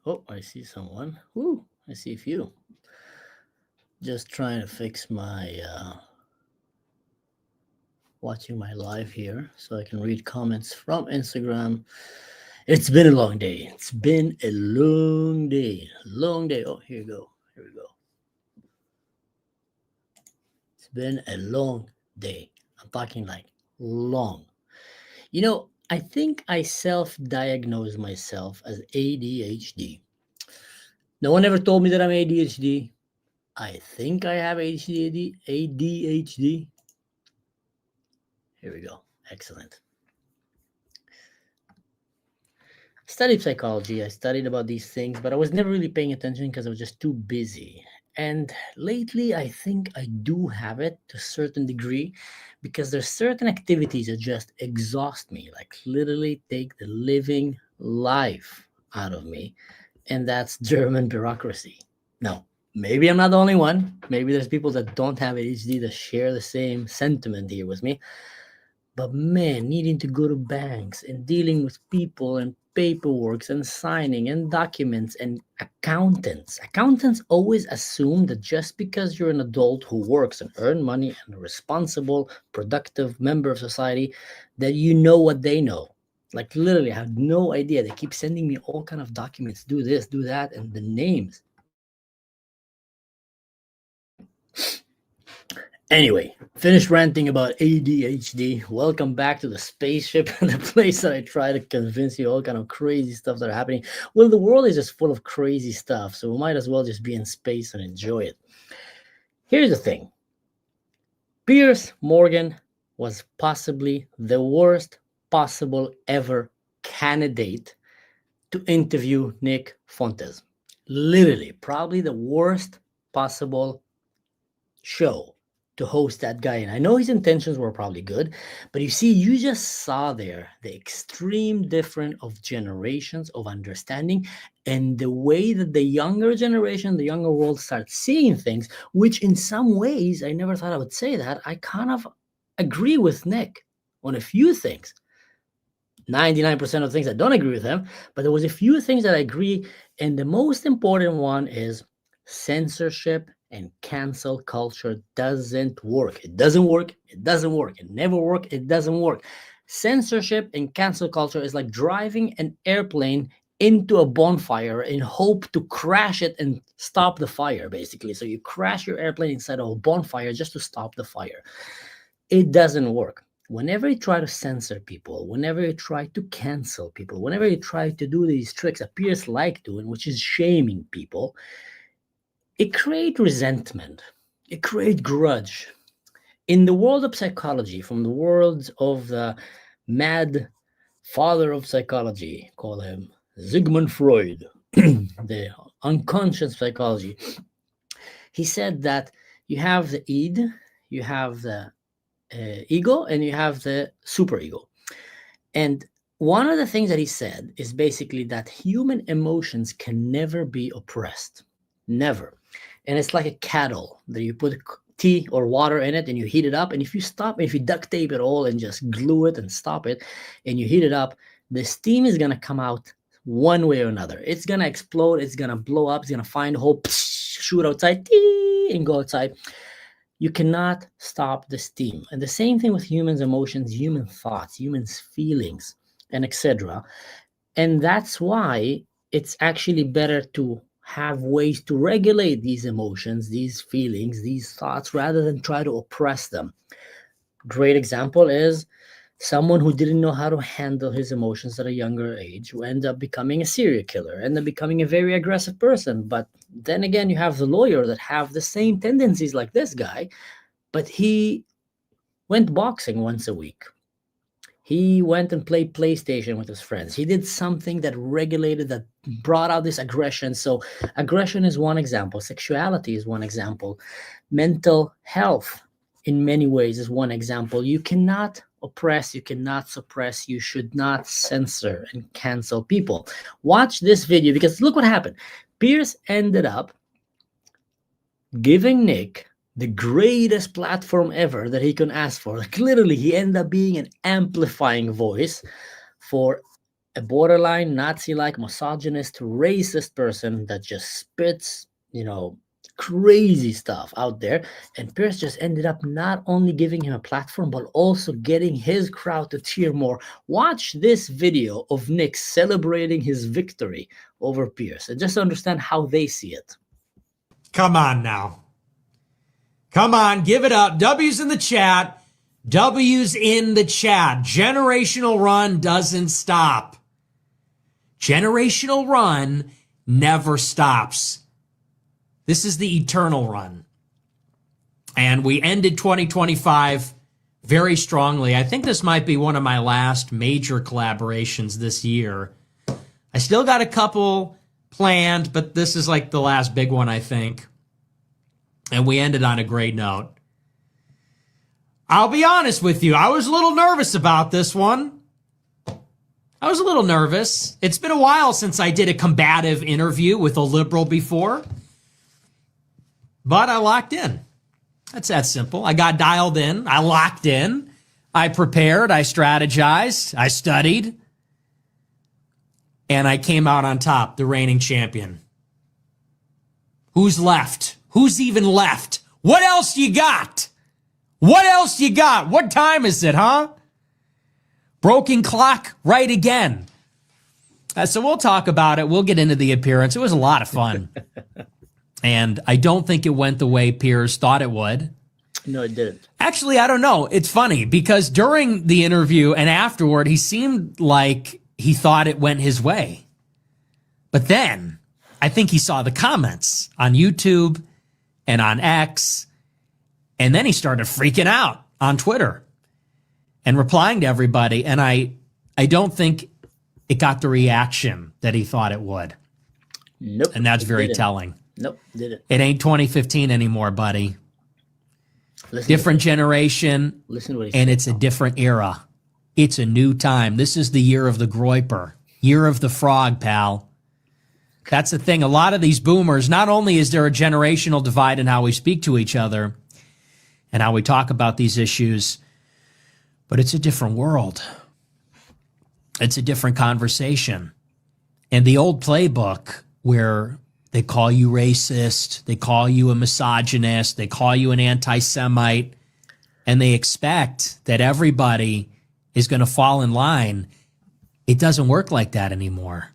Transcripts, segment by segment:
Oh, I see someone. Ooh, I see a few. Just trying to fix my watching my live here so I can read comments from Instagram. It's been a long day. It's been a long day. Long day. Oh, here you go. Here we go. It's been a long day. I'm talking like long. I think I self diagnose myself as ADHD. No one ever told me that I'm ADHD. I think I have ADHD. Here we go. Excellent. I studied psychology. I studied about these things, but I was never really paying attention because I was just too busy. And lately, I think I do have it to a certain degree because there's certain activities that just exhaust me, like literally take the living life out of me. And that's German bureaucracy. No, maybe I'm not the only one. Maybe there's people that don't have ADHD that share the same sentiment here with me. But man, needing to go to banks and dealing with people and paperwork and signing and documents and accountants. Accountants always assume that just because you're an adult who works and earn money and a responsible, productive member of society, that you know what they know. Like literally, I have no idea. They keep sending me all kind of documents, do this, do that, and the names. Anyway, finished ranting about ADHD. Welcome back to the spaceship, the place that I try to convince you all kind of crazy stuff that are happening. Well, the world is just full of crazy stuff, so we might as well just be in space and enjoy it. Here's the thing. Piers Morgan was possibly the worst possible ever candidate to interview Nick Fuentes. Literally, probably the worst possible show to host that guy. And I know his intentions were probably good, but you see, you just saw there the extreme difference of generations of understanding and the way that the younger generation, the younger world starts seeing things, which in some ways, I never thought I would say that. I kind of agree with Nick on a few things. 99% of things I don't agree with him, but there was a few things that I agree. And the most important one is censorship and cancel culture doesn't work. It doesn't work. It doesn't work. It never worked. It doesn't work. Censorship and cancel culture is like driving an airplane into a bonfire in hope to crash it and stop the fire, basically. So you crash your airplane inside of a bonfire just to stop the fire. It doesn't work. Whenever you try to censor people, whenever you try to cancel people, whenever you try to do these tricks that Piers like doing, which is shaming people, it creates resentment. It creates grudge. In the world of psychology, from the world of the mad father of psychology, call him Sigmund Freud, the unconscious psychology, he said that you have the id, you have the ego, and you have the superego. And one of the things that he said is basically that human emotions can never be oppressed. Never. And it's like a kettle that you put tea or water in it and you heat it up. And if you duct tape it all and just glue it and stop it and you heat it up, the steam is going to come out one way or another. It's going to explode. It's going to blow up. It's going to find a hole, shoot outside, and go outside. You cannot stop the steam. And the same thing with humans' emotions, human thoughts, humans' feelings, and etc. And that's why it's actually better to have ways to regulate these emotions, these feelings, these thoughts, rather than try to oppress them. Great example is someone who didn't know how to handle his emotions at a younger age who ended up becoming a serial killer, ended up becoming a very aggressive person. But then again, you have the lawyer that have the same tendencies like this guy, but he went boxing once a week. He went and played PlayStation with his friends. He did something that regulated, that brought out this aggression. So aggression is one example. Sexuality is one example. Mental health in many ways is one example. You cannot oppress, you cannot suppress, you should not censor and cancel people. Watch this video because look what happened. Piers ended up giving Nick the greatest platform ever that he can ask for. Like literally, he ended up being an amplifying voice for a borderline Nazi-like misogynist, racist person that just spits, crazy stuff out there. And Piers just ended up not only giving him a platform, but also getting his crowd to cheer more. Watch this video of Nick celebrating his victory over Piers and just understand how they see it. Come on now. Come on, give it up. W's in the chat. W's in the chat. Generational run doesn't stop. Generational run never stops. This is the eternal run. And we ended 2025 very strongly. I think this might be one of my last major collaborations this year. I still got a couple planned, but this is like the last big one, I think. And we ended on a great note. I'll be honest with you. I was a little nervous about this one. I was a little nervous. It's been a while since I did a combative interview with a liberal before. But I locked in. That's that simple. I got dialed in. I locked in. I prepared. I strategized. I studied. And I came out on top, the reigning champion. Who's left? Who's even left? What else you got? What else you got? What time is it, huh? Broken clock, right again. So we'll talk about it. We'll get into the appearance. It was a lot of fun. And I don't think it went the way Piers thought it would. No, it didn't. Actually, I don't know. It's funny because during the interview and afterward, he seemed like he thought it went his way. But then I think he saw the comments on YouTube and on X. And then he started freaking out on Twitter and replying to everybody. And I don't think it got the reaction that he thought it would. Nope. And that's very telling. Nope, didn't. It ain't 2015 anymore, buddy. Different generation. Listen to what he and said. it's a different era. It's a new time. This is the year of the groiper. Year of the frog, pal. That's the thing. A lot of these boomers, not only is there a generational divide in how we speak to each other and how we talk about these issues, but it's a different world. It's a different conversation. And the old playbook where they call you racist, they call you a misogynist, they call you an anti-Semite, and they expect that everybody is going to fall in line. It doesn't work like that anymore.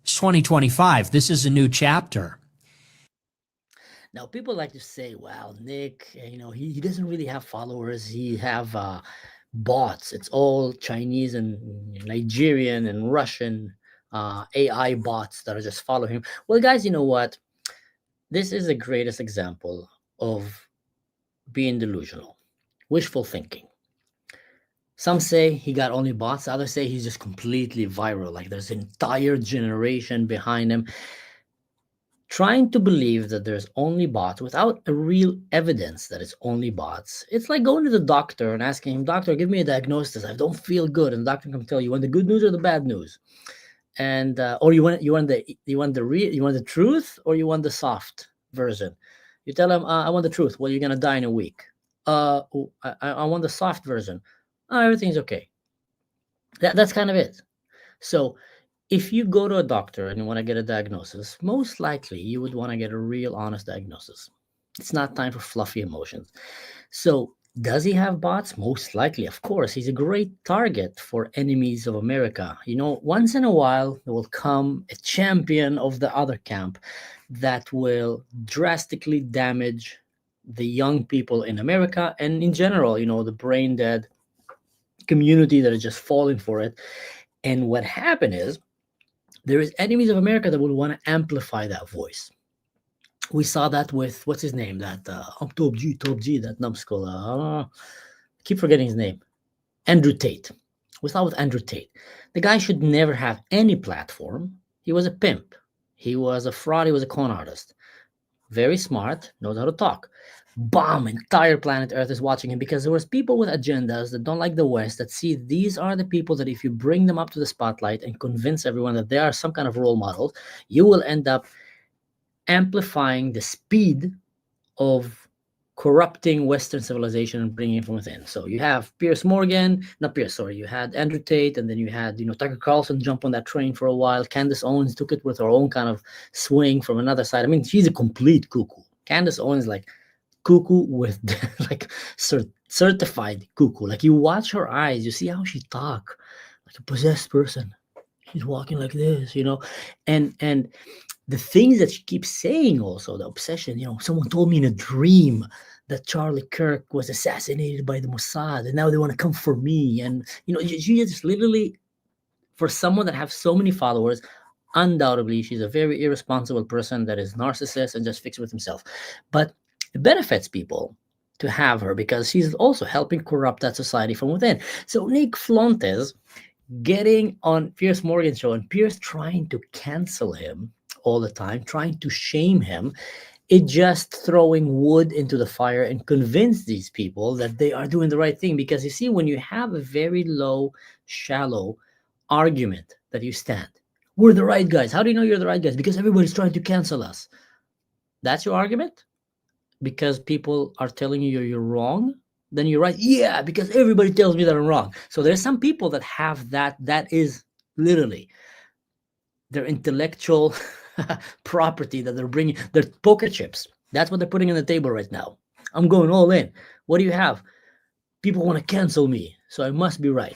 It's 2025. This is a new chapter. Now, people like to say, well, Nick, he doesn't really have followers. He have bots. It's all Chinese and Nigerian and Russian AI bots that are just following him. Well, guys, you know what? This is the greatest example of being delusional, wishful thinking. Some say he got only bots. Others say he's just completely viral. Like there's an entire generation behind him. Trying to believe that there's only bots without a real evidence that it's only bots. It's like going to the doctor and asking him, doctor, give me a diagnosis. I don't feel good. And the doctor can tell you, want the good news or the bad news? And or you want the truth or you want the soft version. You tell him, I want the truth. Well, you're gonna die in a week. I want the soft version. Oh, everything's okay. That's kind of it. So if you go to a doctor and you want to get a diagnosis, most likely you would want to get a real honest diagnosis. It's not time for fluffy emotions. So does he have bots? Most likely, of course. He's a great target for enemies of America. Once in a while, there will come a champion of the other camp that will drastically damage the young people in America and in general, the brain dead community that is just falling for it. And what happened is there is enemies of America that will want to amplify that voice. We saw that with, what's his name? That Top G, that numbskull. I keep forgetting his name. Andrew Tate. We saw with Andrew Tate. The guy should never have any platform. He was a pimp. He was a fraud. He was a con artist. Very smart, knows how to talk. Bomb, entire planet Earth is watching him because there was people with agendas that don't like the West that see these are the people that if you bring them up to the spotlight and convince everyone that they are some kind of role model, you will end up amplifying the speed of corrupting Western civilization and bringing it from within. So you have Piers Morgan, not Piers, sorry, you had Andrew Tate, and then you had, Tucker Carlson jump on that train for a while. Candace Owens took it with her own kind of swing from another side. I mean, she's a complete cuckoo. Candace Owens, like cuckoo with like certified cuckoo. Like you watch her eyes, you see how she talk like a possessed person. She's walking like this, and the things that she keeps saying, also the obsession. Someone told me in a dream that Charlie Kirk was assassinated by the Mossad, and now they want to come for me. And she just literally, for someone that has so many followers, undoubtedly she's a very irresponsible person that is narcissist and just fixed with himself. But it benefits people to have her because she's also helping corrupt that society from within. So Nick Fuentes getting on Piers Morgan's show and Piers trying to cancel him all the time, trying to shame him, it just throwing wood into the fire and convince these people that they are doing the right thing. Because you see, when you have a very low, shallow argument that you stand, we're the right guys. How do you know you're the right guys? Because everybody's trying to cancel us. That's your argument? Because people are telling you you're wrong? Then you're right. Yeah, because everybody tells me that I'm wrong. So there's some people that have that is literally their intellectual property that they're bringing. They're poker chips. That's what they're putting on the table right now. I'm going all in. What do you have? People want to cancel me, so I must be right.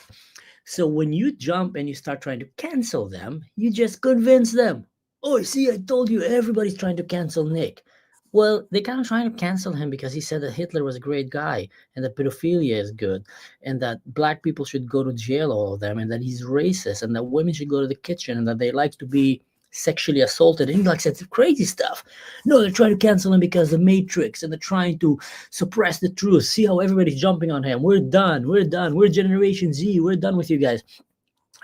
So when you jump and you start trying to cancel them, you just convince them. Oh, see, I told you everybody's trying to cancel Nick. Well, they kind of trying to cancel him because he said that Hitler was a great guy and that pedophilia is good and that black people should go to jail, all of them, and that he's racist and that women should go to the kitchen and that they like to be sexually assaulted. And he like said crazy stuff. No, they're trying to cancel him because the Matrix and they're trying to suppress the truth. See how everybody's jumping on him. We're done. We're done. We're Generation Z. We're done with you guys.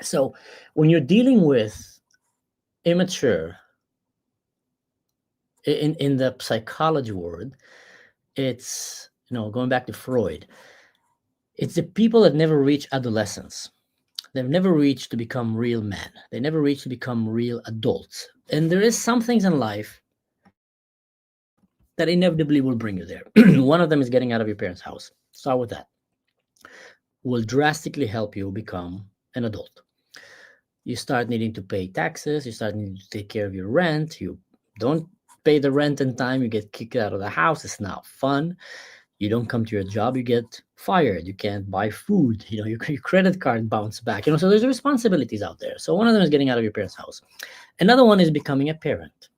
So when you're dealing with immature, in the psychology world, it's, going back to Freud, it's the people that never reach adolescence. They've never reached to become real men. They never reach to become real adults. And there is some things in life that inevitably will bring you there. One of them is getting out of your parents' house. Start with that. Will drastically help you become an adult. You start needing to pay taxes. You start needing to take care of your rent. You don't pay the rent in time, you get kicked out of the house. It's not fun. You don't come to your job, you get fired. You can't buy food. Your credit card bounce back. So there's responsibilities out there. So one of them is getting out of your parents' house. Another one is becoming a parent,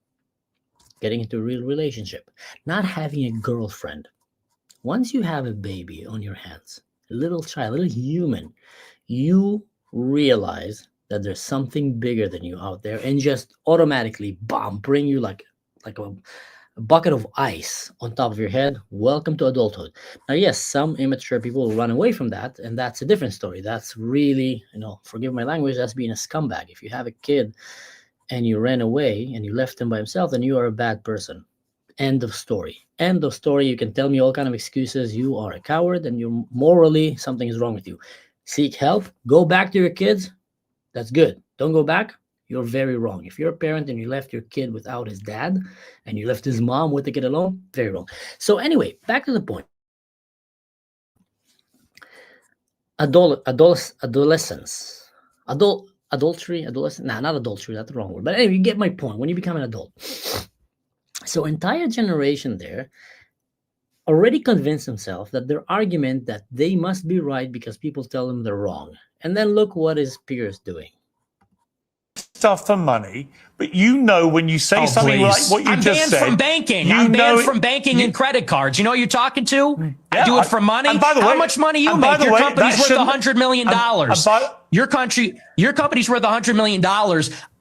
getting into a real relationship, not having a girlfriend. Once you have a baby on your hands, a little child, a little human, you realize that there's something bigger than you out there and just automatically, bring you like a bucket of ice on top of your head. Welcome to adulthood. Now, yes, some immature people will run away from that, and that's a different story. That's really, forgive my language, that's being a scumbag. If you have a kid and you ran away and you left him by himself, then you are a bad person. End of story. End of story. You can tell me all kind of excuses. You are a coward and you're morally, something is wrong with you. Seek help. Go back to your kids. That's good. Don't go back. You're very wrong. If you're a parent and you left your kid without his dad and you left his mom with the kid alone, very wrong. So anyway, back to the point. Adolescence. Adultery, adolescence. Nah, not adultery, that's the wrong word. But anyway, you get my point. When you become an adult. So entire generation there already convinced themselves that their argument that they must be right because people tell them they're wrong. And then look what is Piers doing. Stuff for money, but when you say something like what you just said, I'm banned from banking. I'm banned from banking and credit cards. You know who you're talking to? Yeah, I do it for money. And by the way, how much money you make? Your company's worth $100 million. Your company's worth $100 million.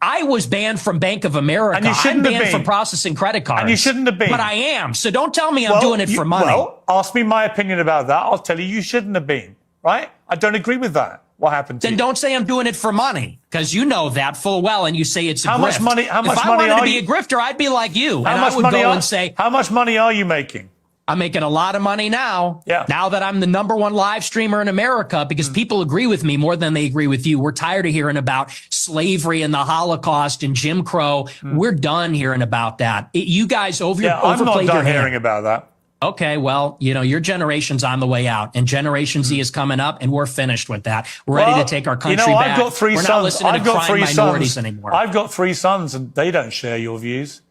I was banned from Bank of America. And you shouldn't I'm have banned been. from processing credit cards. And you shouldn't have been. But I am. So don't tell me I'm doing it for money. Well, ask me my opinion about that. I'll tell you shouldn't have been. Right? I don't agree with that. What happened to you? Then don't say I'm doing it for money, because you know that full well, and you say it's a grift. How much money if I wanted to be a grifter, I'd be like you, and I would go and say, how much money are you making? I'm making a lot of money now. Yeah. Now that I'm the #1 live streamer in America, because people agree with me more than they agree with you. We're tired of hearing about slavery and the Holocaust and Jim Crow. We're done hearing about that. You guys overplayed your hand. I'm not done hearing about that. okay, well, your generation's on the way out, and Generation Z is coming up, and we're finished with that. We're ready to take our country back. I've got three we're sons. not listening I've to got crying three minorities sons anymore. I've got 3 sons, and they don't share your views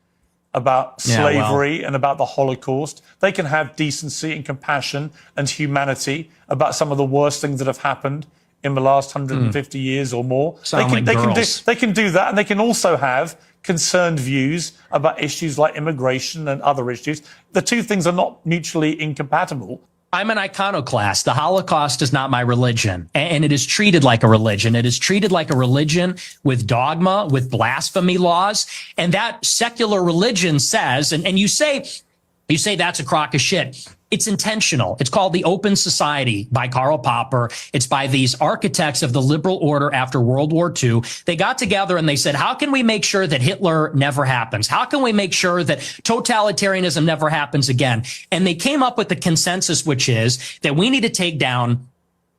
about slavery and about the Holocaust. They can have decency and compassion and humanity about some of the worst things that have happened in the last 150 years or more. They can do that, and they can also have concerned views about issues like immigration and other issues. The two things are not mutually incompatible. I'm an iconoclast. The Holocaust is not my religion, and it is treated like a religion. It is treated like a religion with dogma, with blasphemy laws, and that secular religion says, and you say that's a crock of shit. It's intentional. It's called The Open Society by Karl Popper. It's by these architects of the liberal order after World War II. They got together and they said, how can we make sure that Hitler never happens? How can we make sure that totalitarianism never happens again? And they came up with the consensus, which is that we need to take down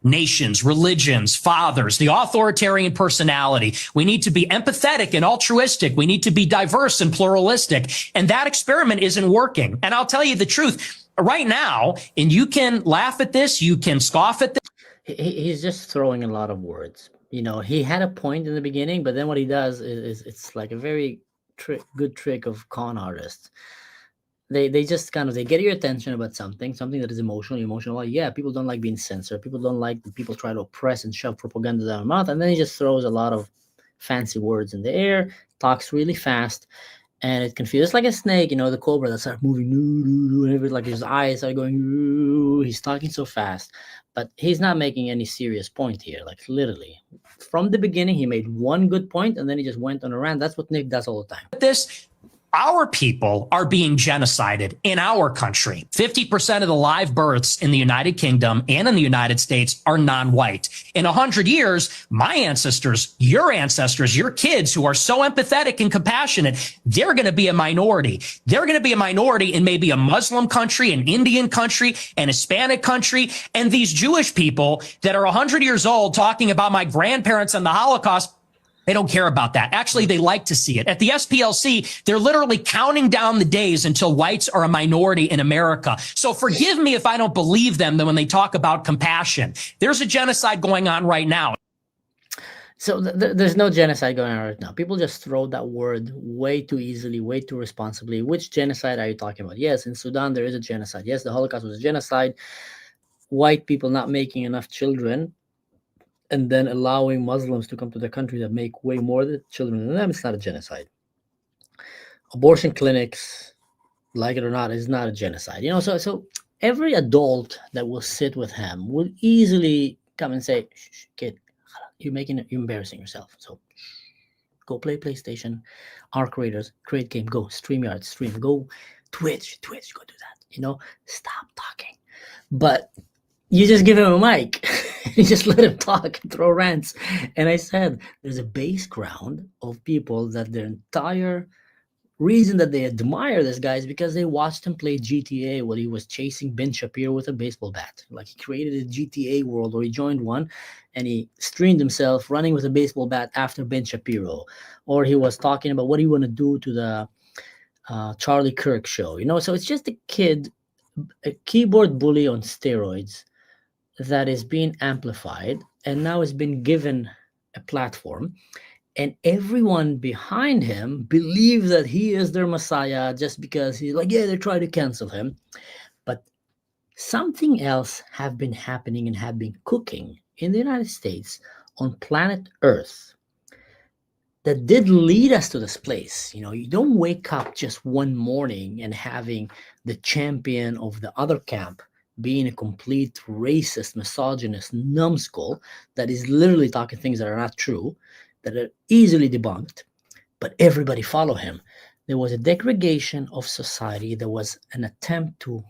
nations, religions, fathers, the authoritarian personality. We need to be empathetic and altruistic. We need to be diverse and pluralistic. And that experiment isn't working. And I'll tell you the truth right now, and you can laugh at this, you can scoff at this. He's just throwing a lot of words. He had a point in the beginning, but then what he does is it's like a very good trick of con artists. They just they get your attention about something that is emotional. Like, yeah, people don't like being censored. People don't like the people try to oppress and shove propaganda down their mouth. And then he just throws a lot of fancy words in the air, talks really fast, and it confuses like a snake, the cobra that starts moving, and like his eyes are going, he's talking so fast, but he's not making any serious point here. Like literally, from the beginning, he made one good point, and then he just went on a rant. That's what Nick does all the time. Our people are being genocided in our country. 50% of the live births in the United Kingdom and in the United States are non-white. In 100 years, my ancestors, your kids who are so empathetic and compassionate, they're going to be a minority. They're going to be a minority in maybe a Muslim country, an Indian country, an Hispanic country. And these Jewish people that are 100 years old talking about my grandparents and the Holocaust, they don't care about that. Actually, they like to see it. At the SPLC, they're literally counting down the days until whites are a minority in America. So forgive me if I don't believe them when they talk about compassion. There's a genocide going on right now. So there's no genocide going on right now. People just throw that word way too easily, way too responsibly. Which genocide are you talking about? Yes, in Sudan, there is a genocide. Yes, the Holocaust was a genocide. White people not making enough children and then allowing Muslims to come to the country that make way more children than them, it's not a genocide. Abortion clinics, like it or not, is not a genocide. So every adult that will sit with him will easily come and say, shh, kid, you're embarrassing yourself. So go play PlayStation. Our creators, create game, go StreamYard, stream, go Twitch, go do that. Stop talking. But you just give him a mic. You just let him talk and throw rants. And I said, there's a base ground of people that their entire reason that they admire this guy is because they watched him play GTA while he was chasing Ben Shapiro with a baseball bat. Like he created a GTA world, or he joined one and he streamed himself running with a baseball bat after Ben Shapiro. Or he was talking about what he want to do to the Charlie Kirk show. So it's just a kid, a keyboard bully on steroids that is being amplified and now has been given a platform, and everyone behind him believes that he is their messiah just because he's like, yeah, they're trying to cancel him. But something else have been happening and have been cooking in the United States on planet Earth that did lead us to this place. You don't wake up just one morning and having the champion of the other camp being a complete racist, misogynist numbskull that is literally talking things that are not true, that are easily debunked, but everybody follow him. There was a degradation of society. There was an attempt to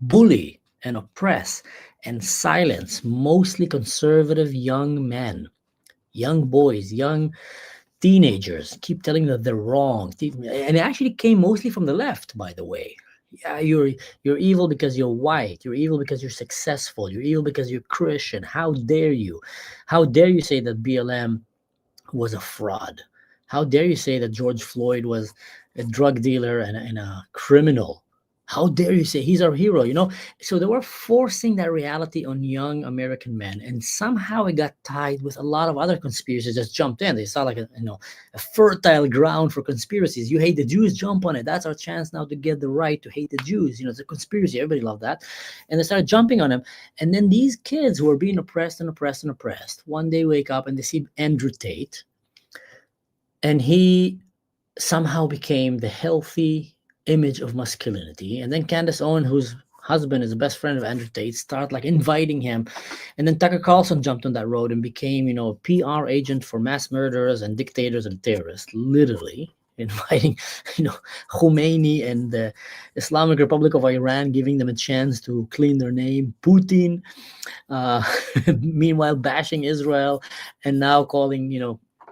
bully and oppress and silence mostly conservative young men, young boys, young teenagers, keep telling that they're wrong. And it actually came mostly from the left, by the way. Yeah, you're evil because you're white. You're evil because you're successful. You're evil because you're Christian. How dare you? How dare you say that BLM was a fraud? How dare you say that George Floyd was a drug dealer and a criminal? How dare you say he's our hero, you know? So they were forcing that reality on young American men, and somehow it got tied with a lot of other conspiracies just jumped in. They saw like a fertile ground for conspiracies. You hate the Jews, jump on it. That's our chance now to get the right to hate the Jews. You know, it's a conspiracy. Everybody loved that. And they started jumping on him. And then these kids who were being oppressed and oppressed and oppressed, one day wake up and they see Andrew Tate, and he somehow became the healthy image of masculinity. And then Candace Owen, whose husband is the best friend of Andrew Tate, start like inviting him. And then Tucker Carlson jumped on that road and became, a PR agent for mass murderers and dictators and terrorists, literally inviting, Khomeini and the Islamic Republic of Iran, giving them a chance to clean their name, Putin, meanwhile bashing Israel, and now calling,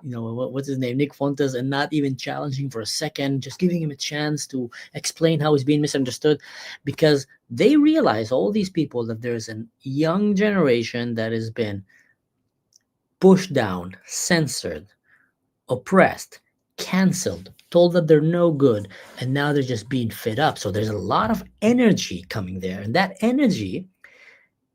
what's his name, Nick Fuentes, and not even challenging for a second, just giving him a chance to explain how he's being misunderstood, because they realize, all these people, that there's a young generation that has been pushed down, censored, oppressed, canceled, told that they're no good, and now they're just being fed up. So there's a lot of energy coming there, and that energy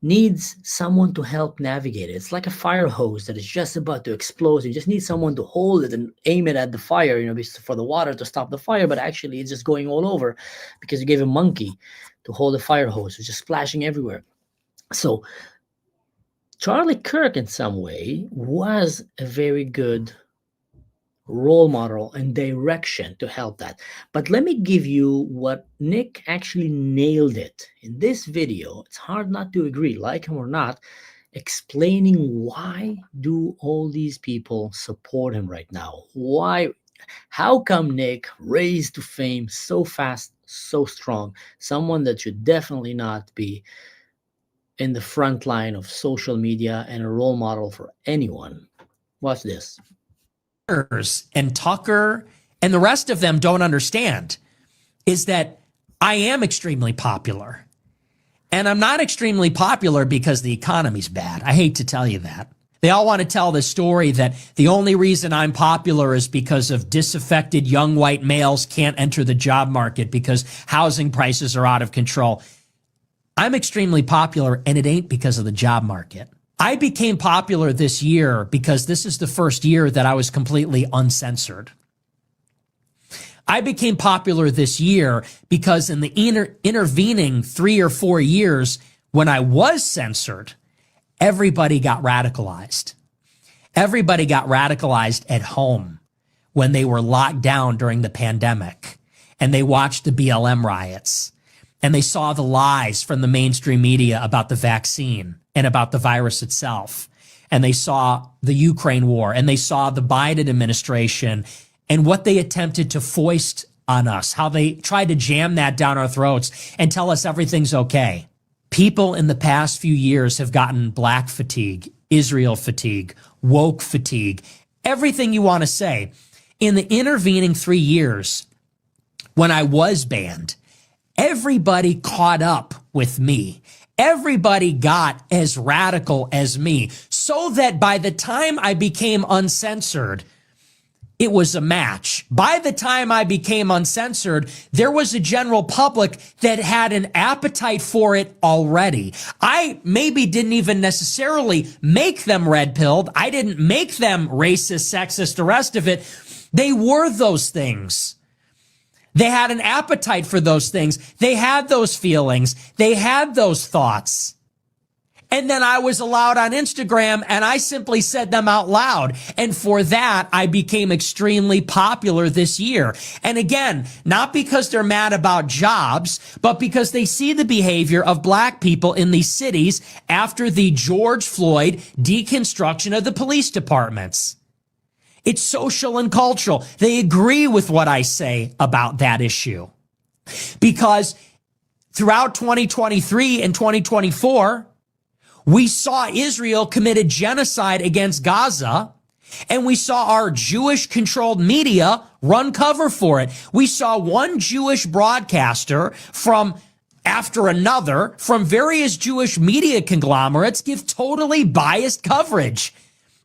needs someone to help navigate it. It's like a fire hose that is just about to explode. You just need someone to hold it and aim it at the fire, for the water to stop the fire, but actually it's just going all over because you gave a monkey to hold the fire hose. It's just splashing everywhere. So Charlie Kirk, in some way, was a very good role model and direction to help that. But let me give you what Nick actually nailed it in this video. It's hard not to agree, like him or not, explaining why do all these people support him right now? How come Nick raised to fame so fast, so strong, someone that should definitely not be in the front line of social media and a role model for anyone? Watch this. And Tucker and the rest of them don't understand is that I am extremely popular. And I'm not extremely popular because the economy's bad. I hate to tell you that. They all want to tell the story that the only reason I'm popular is because of disaffected young white males can't enter the job market because housing prices are out of control. I'm extremely popular, and it ain't because of the job market. I became popular this year because this is the first year that I was completely uncensored. I became popular this year because in the intervening 3 or 4 years when I was censored, everybody got radicalized. Everybody got radicalized at home when they were locked down during the pandemic, and they watched the BLM riots, and they saw the lies from the mainstream media about the vaccine and about the virus itself. And they saw the Ukraine war, and they saw the Biden administration and what they attempted to foist on us, how they tried to jam that down our throats and tell us everything's okay. People in the past few years have gotten black fatigue, Israel fatigue, woke fatigue, everything you want to say. In the intervening 3 years, when I was banned, everybody caught up with me. Everybody got as radical as me, so that by the time I became uncensored, it was a match. By the time I became uncensored, there was a general public that had an appetite for it already. I maybe didn't even necessarily make them red-pilled. I didn't make them racist, sexist, the rest of it. They were those things. They had an appetite for those things. They had those feelings. They had those thoughts. And then I was allowed on Instagram, and I simply said them out loud. And for that, I became extremely popular this year. And again, not because they're mad about jobs, but because they see the behavior of black people in these cities after the George Floyd deconstruction of the police departments. It's social and cultural. They agree with what I say about that issue. Because throughout 2023 and 2024, we saw Israel committed genocide against Gaza, and we saw our Jewish-controlled media run cover for it. We saw one Jewish broadcaster after another from various Jewish media conglomerates give totally biased coverage.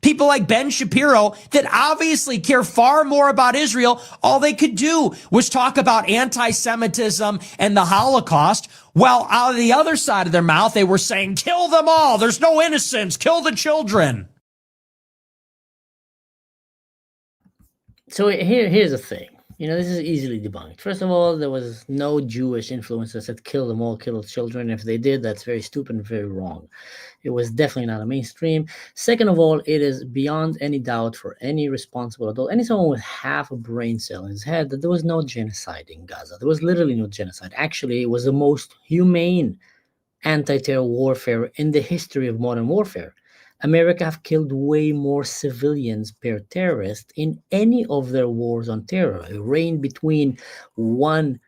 People like Ben Shapiro that obviously care far more about Israel. All they could do was talk about anti-Semitism and the Holocaust, while out of the other side of their mouth, they were saying, kill them all. There's no innocence. Kill the children. So here's the thing. This is easily debunked. First of all, there was no Jewish influencers that kill them all, kill the children. If they did, that's very stupid and very wrong. It was definitely not a mainstream. Second of all, it is beyond any doubt for any responsible adult, someone with half a brain cell in his head, that there was no genocide in Gaza. There was literally no genocide. Actually, it was the most humane anti-terror warfare in the history of modern warfare. America have killed way more civilians per terrorist in any of their wars on terror. It ranged between 1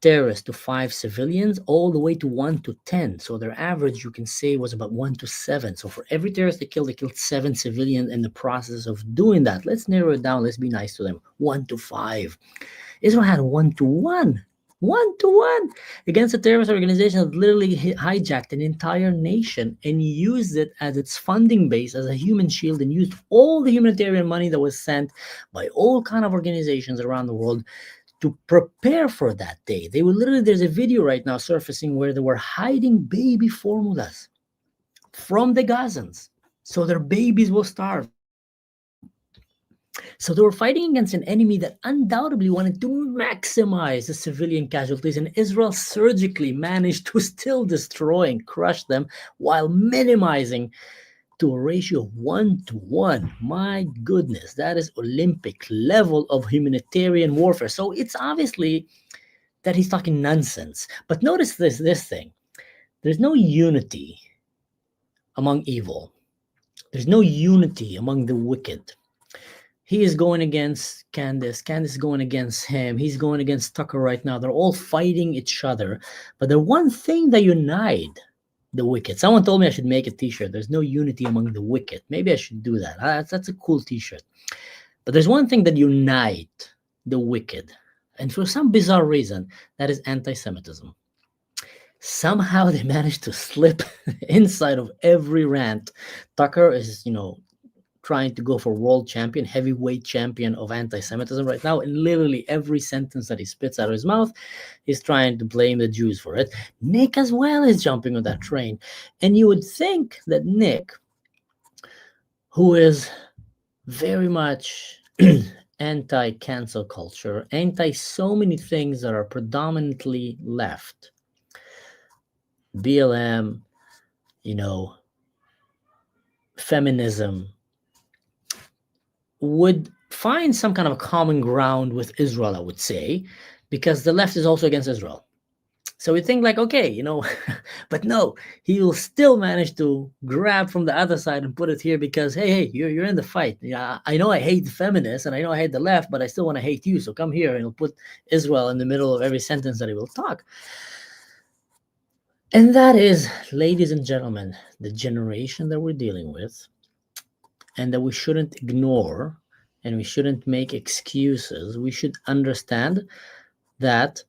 terrorist to 5 civilians, all the way to 1 to 10. So their average, you can say, was about 1 to 7. So for every terrorist they killed 7 civilians in the process of doing that. Let's narrow it down. Let's be nice to them. 1 to 5. Israel had 1 to 1. 1 against a terrorist organization that literally hijacked an entire nation and used it as its funding base, as a human shield, and used all the humanitarian money that was sent by all kind of organizations around the world to prepare for that day. They were literally, there's a video right now surfacing where they were hiding baby formulas from the Gazans so their babies will starve. So they were fighting against an enemy that undoubtedly wanted to maximize the civilian casualties, and Israel surgically managed to still destroy and crush them while minimizing to a ratio of 1 to 1. My goodness, that is Olympic level of humanitarian warfare. So it's obviously that he's talking nonsense. But notice this thing. There's no unity among evil. There's no unity among the wicked. He is going against Candace. Candace is going against him. He's going against Tucker right now. They're all fighting each other. But the one thing that unites the wicked. Someone told me I should make a t-shirt. There's no unity among the wicked. Maybe I should do that. That's a cool t-shirt. But there's one thing that unites the wicked. And for some bizarre reason, that is anti-Semitism. Somehow they managed to slip inside of every rant. Tucker is, trying to go for world champion, heavyweight champion of anti-Semitism right now. And literally every sentence that he spits out of his mouth, he's trying to blame the Jews for it. Nick as well is jumping on that train. And you would think that Nick, who is very much anti-cancel culture, anti so many things that are predominantly left, BLM, feminism, would find some kind of a common ground with Israel, I would say, because the left is also against Israel. So we think okay, but no, he will still manage to grab from the other side and put it here because, hey, you're in the fight. Yeah, I know I hate the feminists and I know I hate the left, but I still want to hate you. So come here, and he'll put Israel in the middle of every sentence that he will talk. And that is, ladies and gentlemen, the generation that we're dealing with, and that we shouldn't ignore, and we shouldn't make excuses. We should understand that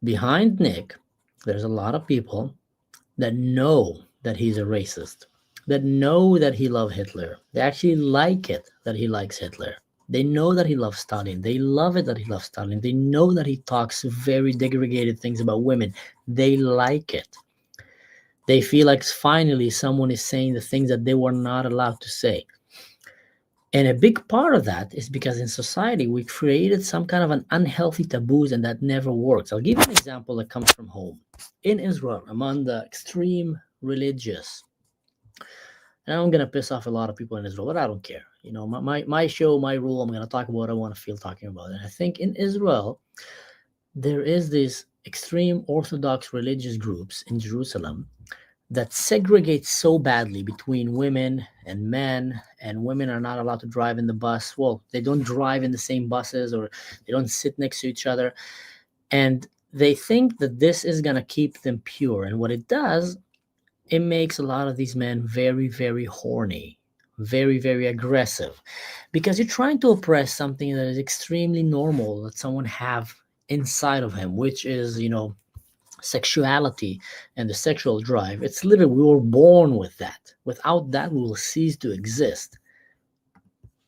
behind Nick, there's a lot of people that know that he's a racist, that know that he loves Hitler. They actually like it that he likes Hitler. They know that he loves Stalin. They love it that he loves Stalin. They know that he talks very degraded things about women. They like it. They feel like finally someone is saying the things that they were not allowed to say. And a big part of that is because in society, we created some kind of an unhealthy taboos, and that never works. I'll give you an example that comes from home. In Israel, among the extreme religious, and I'm going to piss off a lot of people in Israel, but I don't care. My show, my rule, I'm going to talk about what I want to feel talking about. And I think in Israel, there is these extreme Orthodox religious groups in Jerusalem that segregate so badly between women and men, and women are not allowed to drive in the bus. Well, they don't drive in the same buses, or they don't sit next to each other. And they think that this is going to keep them pure. And what it does, it makes a lot of these men very, very horny, very, very aggressive, because you're trying to oppress something that is extremely normal that someone have inside of him, which is, sexuality and the sexual drive. It's literally, we were born with that. Without that, we will cease to exist.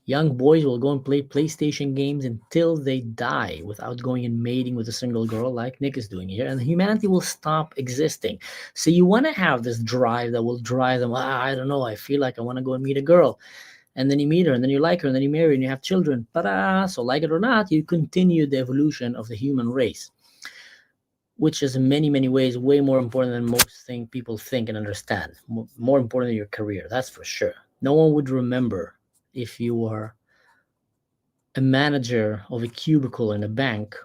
Young boys will go and play PlayStation games until they die without going and mating with a single girl like Nick is doing here, and humanity will stop existing. So you want to have this drive that will drive them, I don't know, I feel like I want to go and meet a girl. And then you meet her, and then you like her, and then you marry her, and you have children. So like it or not, you continue the evolution of the human race, which is in many, many ways way more important than most things people think and understand. More important than your career, that's for sure. No one would remember if you were a manager of a cubicle in a bank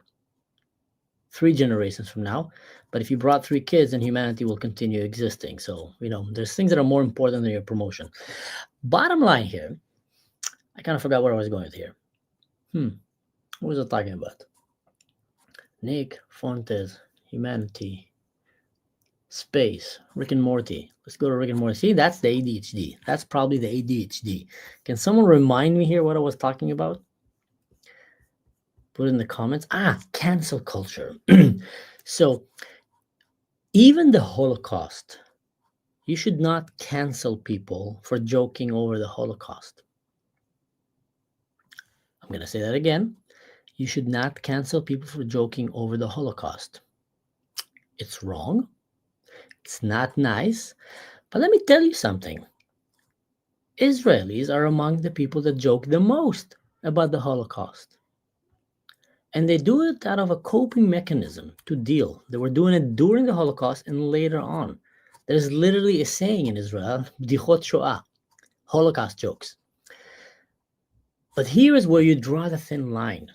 3 generations from now. But if you brought 3 kids, then humanity will continue existing. So, there's things that are more important than your promotion. Bottom line here, I kind of forgot where I was going with here. What was I talking about? Nick, Fuentes, humanity, space, Rick and Morty. Let's go to Rick and Morty. See, that's the ADHD. That's probably the ADHD. Can someone remind me here what I was talking about? Put it in the comments. Cancel culture. So, even the Holocaust, you should not cancel people for joking over the Holocaust. I'm going to say that again. You should not cancel people for joking over the Holocaust. It's wrong. It's not nice. But let me tell you something. Israelis are among the people that joke the most about the Holocaust. And they do it out of a coping mechanism to deal. They were doing it during the Holocaust and later on. There's literally a saying in Israel, Bdichot Shoah, Holocaust jokes. But here is where you draw the thin line.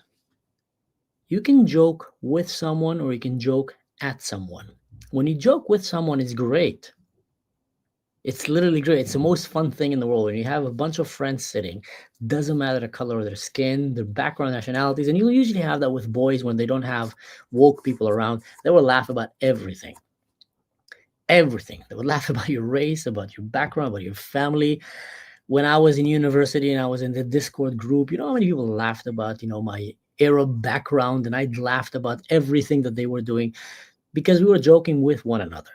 You can joke with someone or you can joke at someone. When you joke with someone, it's great. It's literally great. It's the most fun thing in the world. When you have a bunch of friends sitting, doesn't matter the color of their skin, their background, nationalities, and you'll usually have that with boys when they don't have woke people around. They will laugh about everything. Everything. They would laugh about your race, about your background, about your family. When I was in university and I was in the Discord group, how many people laughed about, my Arab background, and I laughed about everything that they were doing because we were joking with one another.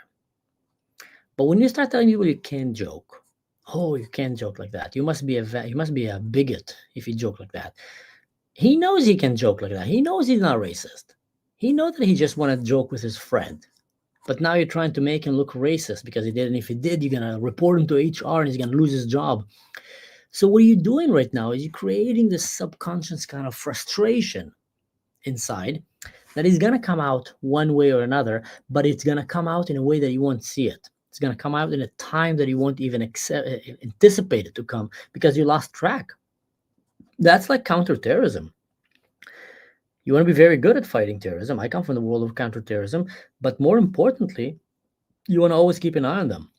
But when you start telling people you can't joke, you can't joke like that. You must be a bigot if you joke like that. He knows he can joke like that. He knows he's not racist. He knows that he just want to joke with his friend. But now you're trying to make him look racist because he did. And if he did, you're going to report him to HR and he's going to lose his job. So what you're doing right now is you're creating this subconscious kind of frustration inside that is going to come out one way or another, but it's going to come out in a way that you won't see it. It's going to come out in a time that you won't even anticipate it to come because you lost track. That's like counterterrorism. You want to be very good at fighting terrorism. I come from the world of counterterrorism, but more importantly, you want to always keep an eye on them.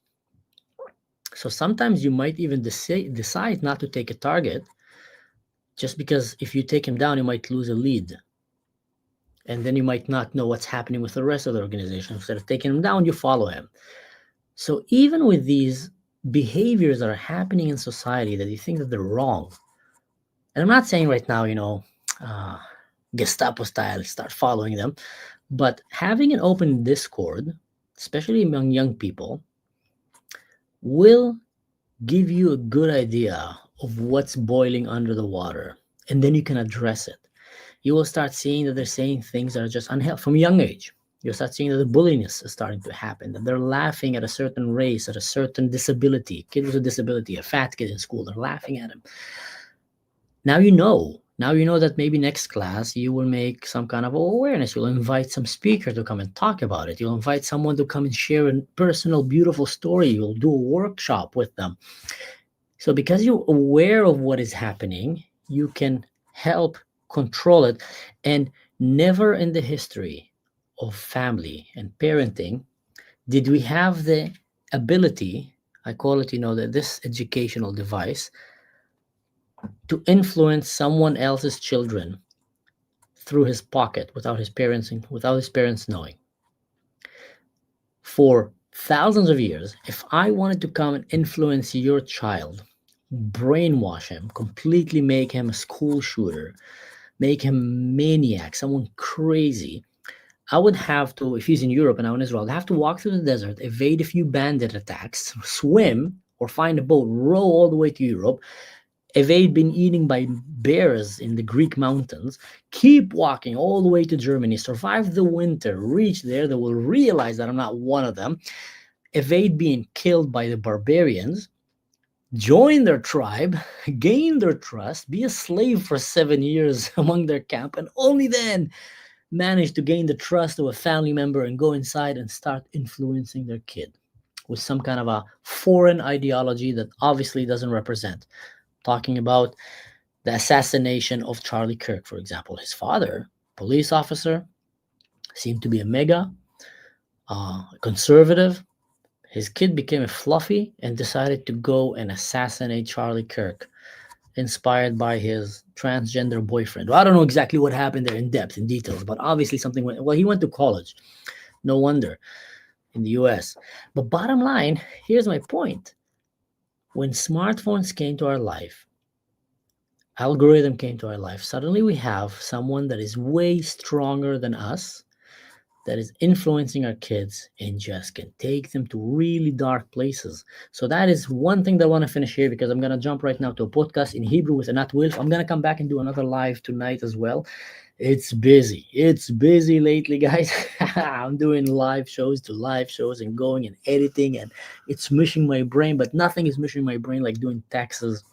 So sometimes you might even decide not to take a target just because if you take him down, you might lose a lead. And then you might not know what's happening with the rest of the organization. Instead of taking him down, you follow him. So even with these behaviors that are happening in society that you think that they're wrong, and I'm not saying right now, Gestapo style, start following them, but having an open Discord, especially among young people, will give you a good idea of what's boiling under the water, and then you can address it. You will start seeing that they're saying things that are just unhealthy from a young age. You'll start seeing that the bulliness is starting to happen, that they're laughing at a certain race, at a certain disability. Kid with a disability, a fat kid in school, they're laughing at him. Now you know that maybe next class you will make some kind of awareness. You'll invite some speaker to come and talk about it. You'll invite someone to come and share a personal, beautiful story. You'll do a workshop with them. So because you're aware of what is happening, you can help control it. And never in the history of family and parenting did we have the ability, I call it, this educational device, to influence someone else's children through his pocket without his parents knowing. For thousands of years, if I wanted to come and influence your child, brainwash him, completely make him a school shooter, make him a maniac, someone crazy, I would have to, if he's in Europe and I'm in Israel, I'd have to walk through the desert, evade a few bandit attacks, swim or find a boat, row all the way to Europe, evade being eaten by bears in the Greek mountains, keep walking all the way to Germany, survive the winter, reach there, they will realize that I'm not one of them, evade being killed by the barbarians, join their tribe, gain their trust, be a slave for 7 years among their camp, and only then manage to gain the trust of a family member and go inside and start influencing their kid with some kind of a foreign ideology that obviously doesn't represent. Talking about the assassination of Charlie Kirk, for example. His father, police officer, seemed to be a mega conservative. His kid became a fluffy and decided to go and assassinate Charlie Kirk, inspired by his transgender boyfriend. Well, I don't know exactly what happened there in depth, in details, but obviously something went. Well, he went to college. No wonder, in the US. But bottom line, here's my point. When smartphones came to our life, algorithm came to our life, suddenly we have someone that is way stronger than us, that is influencing our kids and just can take them to really dark places. So that is one thing that I want to finish here, because I'm going to jump right now to a podcast in Hebrew with Anat Wilf. I'm going to come back and do another live tonight as well. It's busy. It's busy lately, guys. I'm doing live shows and going and editing, and it's mushing my brain, but nothing is mushing my brain like doing taxes,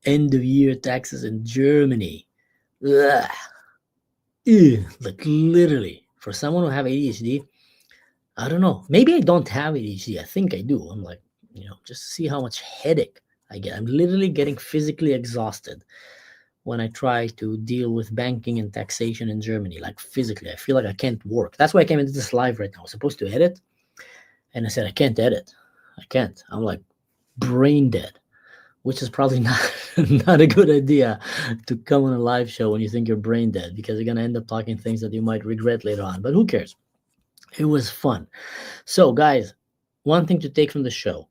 end of year taxes in Germany. Ugh. Ew, like literally. For someone who have ADHD, I don't know. Maybe I don't have ADHD. I think I do. I'm like, just see how much headache I get. I'm literally getting physically exhausted when I try to deal with banking and taxation in Germany. Like physically, I feel like I can't work. That's why I came into this live right now. I was supposed to edit, and I said, I can't edit. I can't. I'm like brain dead, which is probably not a good idea to come on a live show when you think you're brain dead, because you're going to end up talking things that you might regret later on. But who cares? It was fun. So, guys, one thing to take from the show.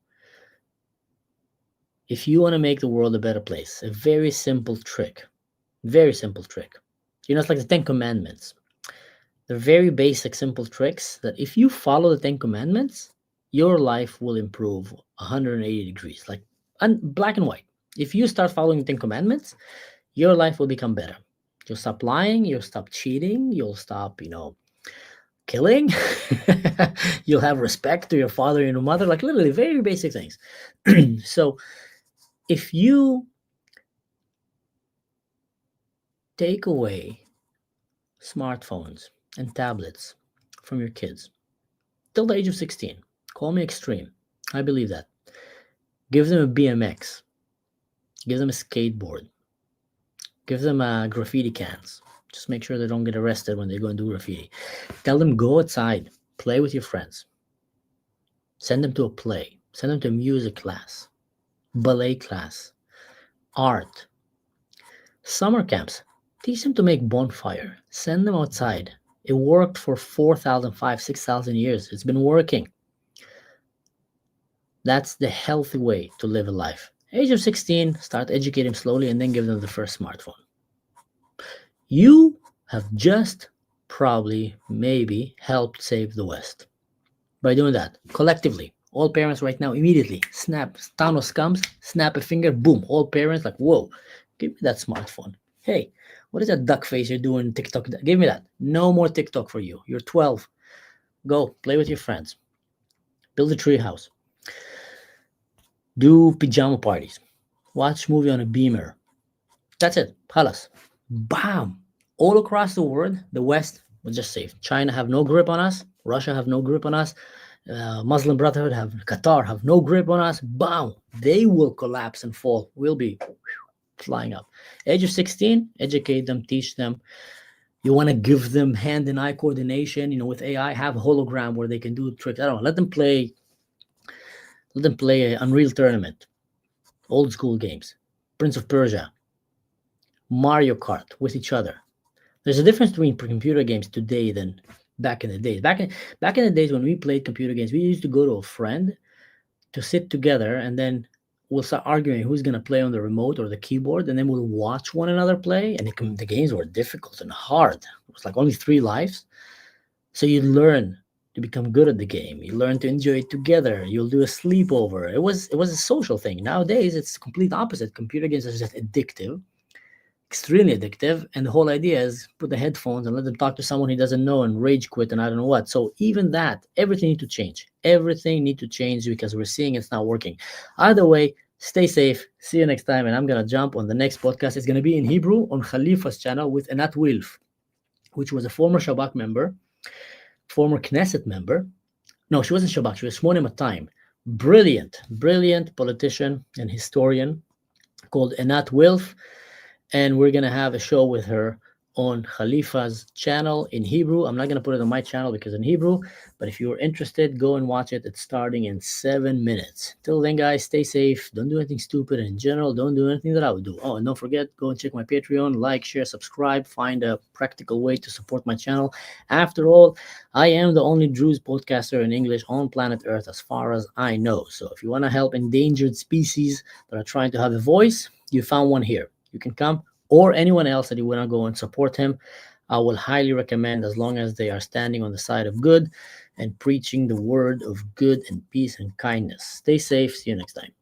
If you want to make the world a better place, a very simple trick. It's like the 10 Commandments. They're very basic, simple tricks that if you follow the 10 Commandments, your life will improve 180 degrees, like black and white. If you start following the 10 Commandments, your life will become better. You'll stop lying, you'll stop cheating, you'll stop, killing. You'll have respect to your father and your mother, like literally very basic things. So if you take away smartphones and tablets from your kids till the age of 16, call me extreme, I believe that. Give them a BMX. Give them a skateboard. Give them graffiti cans. Just make sure they don't get arrested when they go and do graffiti. Tell them go outside. Play with your friends. Send them to a play. Send them to a music class. Ballet class. Art. Summer camps. Teach them to make bonfire. Send them outside. It worked for 4,000, 5,000, 6,000 years. It's been working. That's the healthy way to live a life. Age of 16, start educating them slowly, and then give them the first smartphone. You have just probably, maybe, helped save the West by doing that collectively. All parents right now, immediately, snap, Thanos comes, snap a finger, boom. All parents like, whoa, give me that smartphone. Hey, what is that duck face you're doing TikTok? Give me that. No more TikTok for you. You're 12. Go play with your friends. Build a tree house. Do pajama parties. Watch movie on a beamer. That's it. Halas. Bam. All across the world, the West was just safe. China have no grip on us. Russia have no grip on us. Muslim Brotherhood Qatar have no grip on us. Bam. They will collapse and fall. We'll be flying up. Age of 16, educate them, teach them. You want to give them hand and eye coordination, with AI, have a hologram where they can do tricks. I don't know. Let them play an Unreal Tournament, old school games, Prince of Persia, Mario Kart with each other. There's a difference between computer games today than back in the days. Back in the days when we played computer games, we used to go to a friend to sit together, and then we'll start arguing who's going to play on the remote or the keyboard, and then we'll watch one another play. And the games were difficult and hard. It was like only 3 lives. So you learn to become good at the game. You learn to enjoy it together. You'll do a sleepover. It was a social thing. Nowadays, it's the complete opposite. Computer games are just addictive, extremely addictive, and the whole idea is put the headphones and let them talk to someone he doesn't know and rage quit and I don't know what. So even that, everything need to change. Everything need to change because we're seeing it's not working. Either way, stay safe. See you next time. And I'm gonna jump on the next podcast. It's gonna be in Hebrew on Khalifa's channel with Anat Wilf, which was a former Shabak member, former Knesset member. No, she wasn't Shabak. She was Shmonim at time. Brilliant politician and historian called Anat Wilf. And we're going to have a show with her on Khalifa's channel in Hebrew. I'm not going to put it on my channel because in Hebrew, but if you're interested, go and watch it. It's starting in 7 minutes. Till then, guys, stay safe. Don't do anything stupid. And in general, don't do anything that I would do. Oh, and don't forget, go and check my Patreon, like, share, subscribe, find a practical way to support my channel. After all, I am the only Druze podcaster in English on planet Earth as far as I know. So if you want to help endangered species that are trying to have a voice, you found one here. You can come, or anyone else that you want to go and support him. I will highly recommend, as long as they are standing on the side of good and preaching the word of good and peace and kindness. Stay safe. See you next time.